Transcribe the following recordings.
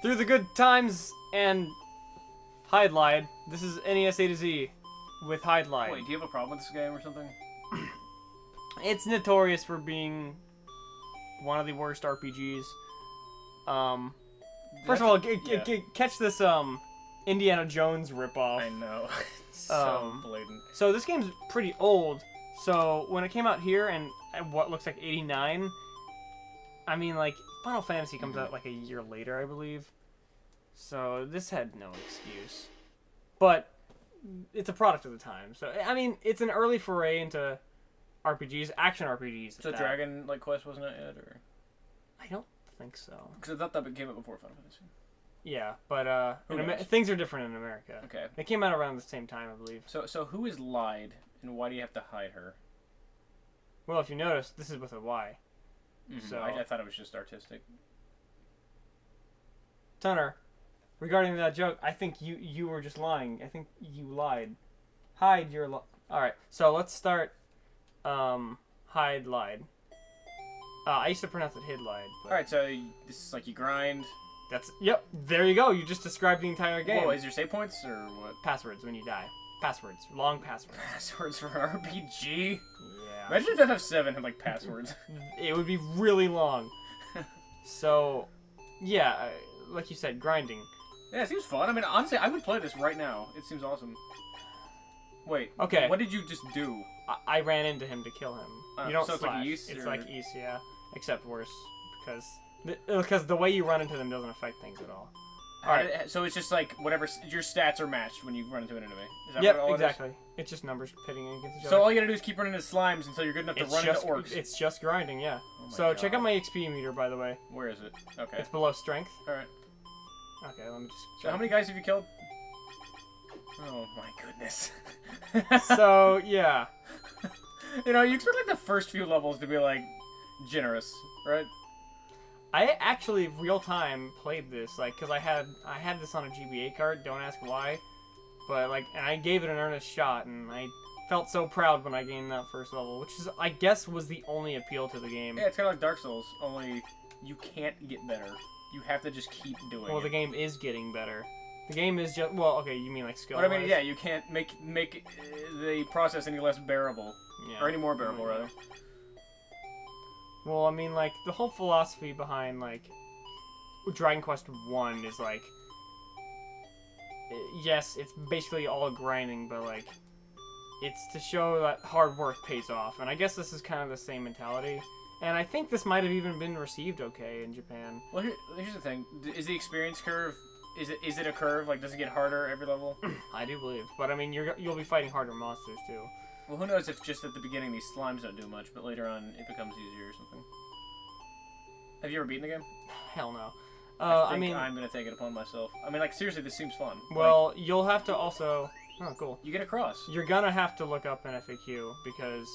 Through the good times and Hydlide. This is NES A-Z with Hydlide. Wait, do you have a problem with this game or something? It's notorious for being one of the worst RPGs. First of all, catch this Indiana Jones ripoff. I know. So blatant. So this game's pretty old. So when it came out here and at what looks like 89, I mean, like, Final Fantasy comes out like a year later, I believe. So this had no excuse. But it's a product of the time. So, I mean, it's an early foray into RPGs, action RPGs. So Dragon Quest wasn't out yet, or? I don't think so. Because I thought that came out before Final Fantasy. Yeah, but things are different in America. Okay. They came out around the same time, I believe. So who is Lyde, and why do you have to hide her? Well, if you notice, this is with a Y. Mm-hmm. So I thought it was just artistic. Tunner, regarding that joke, I think you were just lying. I think you lied. Hide your All right, so let's start. Hydlide. I used to pronounce it Hydlide. All right, so this is like you grind. Yep. There you go. You just described the entire game. Whoa, is there save points or what? Passwords when you die. Passwords. Long passwords. Passwords for an RPG. Yeah. Imagine if FF7 had like passwords. It would be really long. So, yeah, like you said, grinding. Yeah, it seems fun. I mean, honestly, I would play this right now. It seems awesome. Wait. Okay. What did you just do? I ran into him to kill him. You don't so it's slash. like Ys? It's like Ys, yeah. Except worse, because the way you run into them doesn't affect things at all. Alright. So it's just like whatever your stats are matched when you run into an enemy. Is that Yep, what all exactly. It's just numbers pitting against each other. So all you gotta do is keep running into slimes until you're good enough to run into orcs. It's just grinding, yeah. Oh So check out my XP meter, by the way. Where is it? Okay. It's below strength. Alright. Okay, let me just... So how many guys have you killed? Oh my goodness. So, yeah. You know, you expect like the first few levels to be like generous, right? I actually real time played this, like, cause I had this on a GBA card. Don't ask why, but like, and I gave it an earnest shot, and I felt so proud when I gained that first level, which is, I guess, was the only appeal to the game. Yeah, it's kind of like Dark Souls, only you can't get better. You have to just keep doing it. Well, the game is getting better. The game is just, well, okay, you mean like skill. But I mean, yeah, you can't make the process any less bearable, yeah. or any more bearable, rather. Well, I mean, like, the whole philosophy behind, like, Dragon Quest 1 is, like, yes, it's basically all grinding, but, like, it's to show that hard work pays off. And I guess this is kind of the same mentality. And I think this might have even been received okay in Japan. Well, here's the thing. Is the experience curve, is it a curve? Like, does it get harder every level? I do believe. But, I mean, you'll be fighting harder monsters, too. Well, who knows if just at the beginning these slimes don't do much, but later on it becomes easier or something. Have you ever beaten the game? Hell no. I mean, I'm gonna take it upon myself. I mean, like, seriously, this seems fun. Well, like, you'll have to also... Oh, cool. You get a cross. You're gonna have to look up an FAQ, because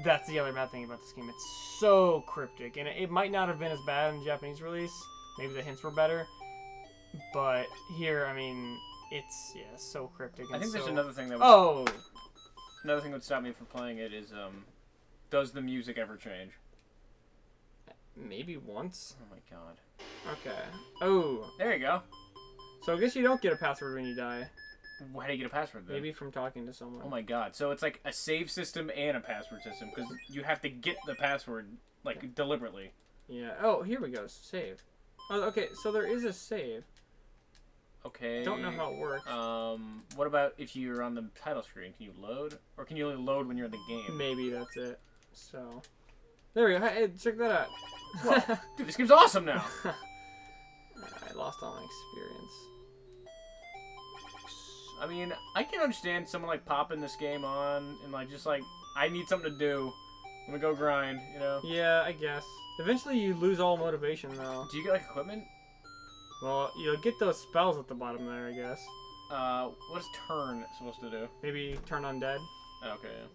that's the other bad thing about this game. It's so cryptic, and it might not have been as bad in the Japanese release. Maybe the hints were better. But here, I mean, it's, yeah, so cryptic. And I think there's another thing that another thing that would stop me from playing it is, does the music ever change? Maybe once. Oh my god. Okay. Oh. There you go. So I guess you don't get a password when you die. How do you get a password then? Maybe from talking to someone. Oh my god. So it's like a save system and a password system, because you have to get the password, like, deliberately. Yeah. Oh, here we go. Save. Oh, okay, so there is a save. Okay. Don't know how it works. What about if you're on the title screen? Can you load? Or can you only load when you're in the game? Maybe that's it. So, there we go. Hey, check that out. Whoa. Dude, this game's awesome now! I lost all my experience. I mean, I can understand someone, like, popping this game on and, like, just, like, I need something to do. I'm gonna go grind, you know? Yeah, I guess. Eventually you lose all motivation, though. Do you get, like, equipment? Well, you'll get those spells at the bottom there, I guess. What is turn supposed to do? Maybe turn undead? Okay, yeah.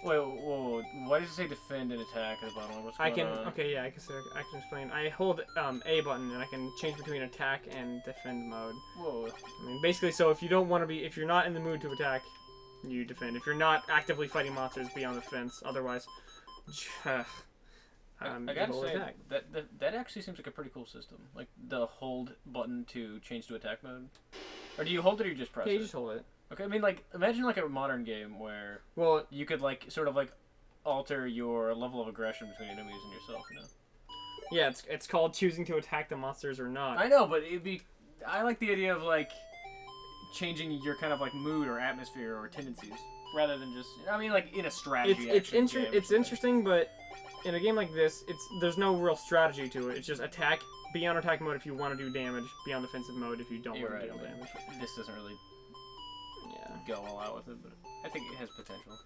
Wait, whoa, why does it say defend and attack at the bottom? What's going on? Okay, yeah, I can explain. I hold A button and I can change between attack and defend mode. Whoa. I mean, basically, so if you don't want to be, if you're not in the mood to attack, you defend. If you're not actively fighting monsters, be on the fence. Otherwise, I you gotta hold say attack. that actually seems like a pretty cool system. Like the hold button to change to attack mode, or do you hold it or you just press Yeah, you it? just hold it. Okay, I mean like imagine like a modern game where Well, you could like sort of like alter your level of aggression between enemies and yourself. You know. yeah, it's called choosing to attack the monsters or not. I know, but it'd be. I like the idea of like changing your kind of like mood or atmosphere or tendencies rather than just. I mean, like in a strategy. It's interesting, but in a game like this, there's no real strategy to it. It's just attack, be on attack mode if you want to do damage, be on defensive mode if you don't You're want to right. deal damage. This doesn't really Yeah. go all out with it, but I think it has potential.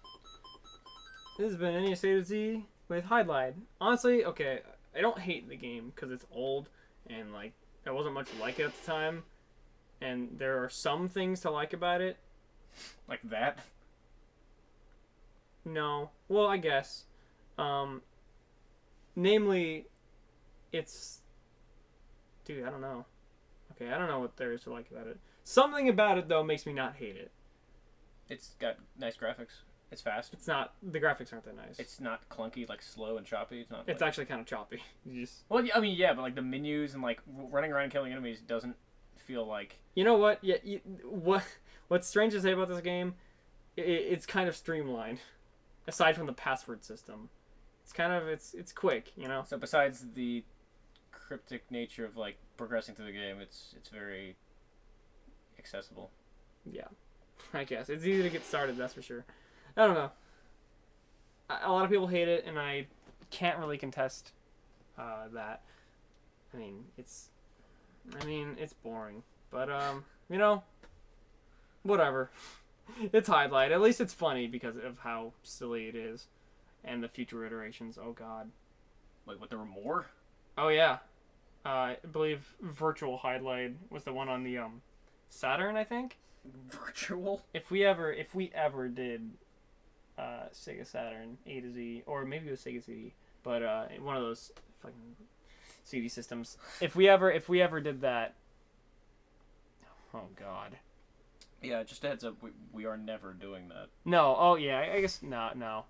This has been NES A-Z with Hydlide. Honestly, okay, I don't hate the game because it's old and like there wasn't much like it at the time, and there are some things to like about it. Like that. No, well, I guess, namely, it's, dude, I don't know. Okay, I don't know what there is to like about it. Something about it though makes me not hate it. It's got nice graphics. It's fast. It's not, the graphics aren't that nice. It's not clunky, like slow and choppy. It's not. It's like... actually kind of choppy. You just, Well, I mean, yeah, but like the menus and like running around killing enemies doesn't feel like. you know what? Yeah, what's strange to say about this game? It's kind of streamlined, aside from the password system. It's kind of it's quick, you know. So besides the cryptic nature of like progressing through the game, it's very accessible. Yeah, I guess it's easy to get started. That's for sure. I don't know. A lot of people hate it, and I can't really contest that. I mean, it's boring, but you know, whatever. It's Hydlide. At least it's funny because of how silly it is, and the future iterations. Oh God. Wait, what? There were more? Oh yeah. I believe Virtual Hydlide was the one on the Saturn, I think. Virtual? If we ever did Sega Saturn A-Z, or maybe it was Sega CD, but one of those fucking CD systems. If we ever did that, oh God. Yeah, just a heads up, we are never doing that. No. Oh yeah. I guess no.